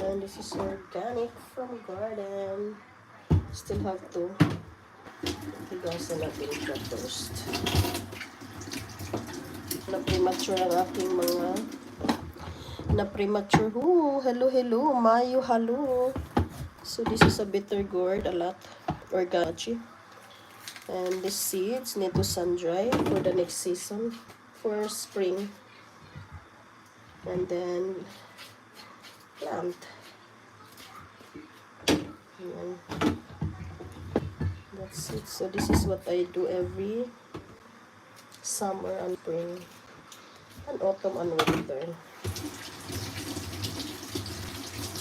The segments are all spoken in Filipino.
And this is organic from garden. Still have to higasan natin ito first. Na-premature ang aking mga na-premature. Hello, Mayo, hello. So this is a bitter gourd, a lot, organic. And the seeds need to sun-dry for the next season, for spring. And then plant. Ayan. That's it. So this is what I do every summer and spring and autumn and winter.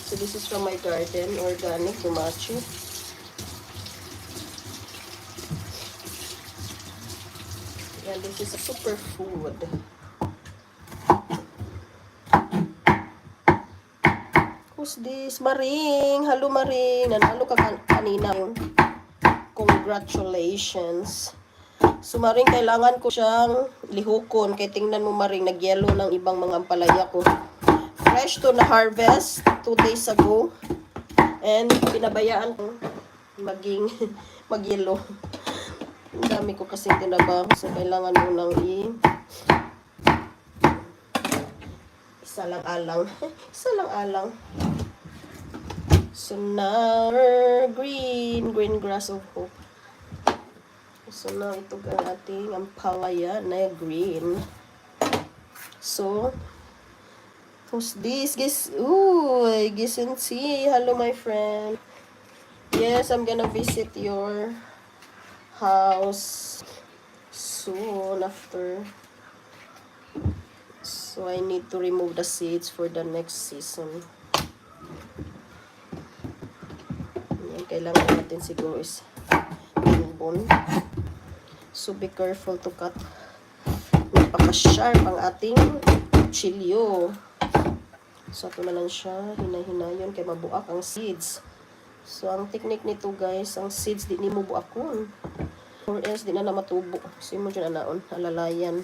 So this is from my garden, organic gumachi. And this is a superfood. Who's this? Maring! Hello, Maring! Nanalo ka kanina yung congratulations. So, Maring, kailangan ko siyang lihukon. Kaya tingnan mo, Maring, nag-yellow ng ibang mga ampalaya ko. Fresh to na harvest 2 days ago. And pinabayaan ko maging mag-yellow. Ang dami ko kasi tinabang. So, kailangan mo nang isa lang alang. Isa lang alang. So, now, green grass of hope. So, now, ito ang ating ampalaya na green. So, who's this? Gisensi. Hello, my friend. Yes, I'm gonna visit your house soon after. So, I need to remove the seeds for the next season. Yan, kailangan natin siguro is bone. So, be careful to cut. Napaka-sharp ang ating chilyo. So, ito na lang siya. Hinay-hinayon kay mabuak ang seeds. So, ang technique nito, guys, ang seeds di ni mo buakon. Or else, di na matubo. So, mo dyan anaon. Alalayan.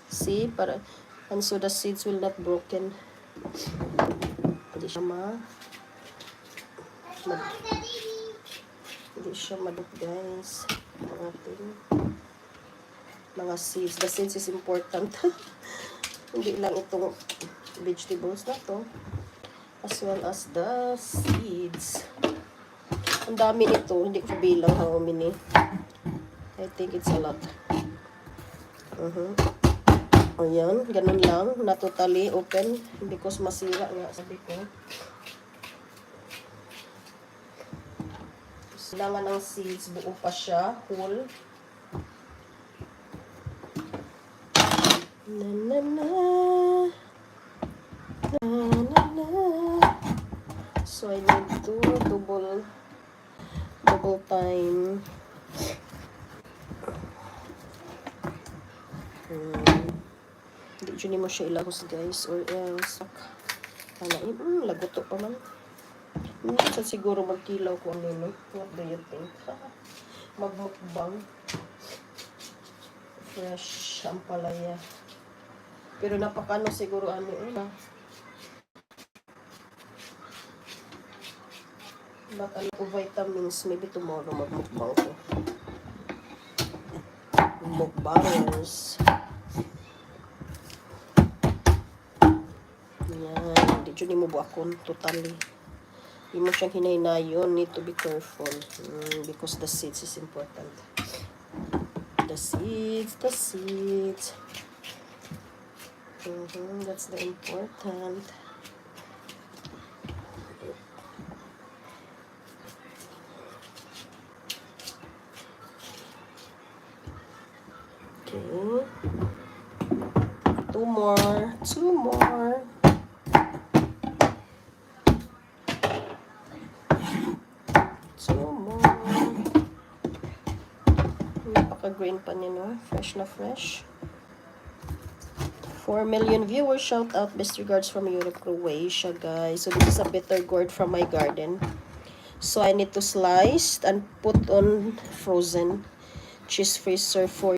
See? And so, the seeds will not broken. Hindi siya hindi siya maduk, guys. Ang ating mga seeds. The seeds is important. Hindi lang itong vegetables na to. As well as the seeds. Ang dami nito. Hindi ko bilang how many. I think it's a lot. Ayan. Ganun lang. Not totally open. Because masira nga. Sabi ko. Kailangan ng seeds. Buo pa siya. Whole. Na na na. So I need to double time. Hindi mo siya ilahos, guys, or else lagoto pa man. Hindi sa siguro magkilaw ko ang nino. What do you think? Magmukbang. Fresh ampalaya. Pero napakano siguro but vitamins, maybe tomorrow magmukbang ko. Mukbangers. Yan. Di mo buakon totally. Di mo siyang hinay-nayon. Need to be careful. Because the seeds is important. The seeds. That's the important. Okay. Two more. Napaka-green pa niya, no? Fresh na fresh. 4 million viewers. Shout out. Best regards from Europe, Croatia, guys. So this is a bitter gourd from my garden. So I need to slice and put on frozen cheese freezer for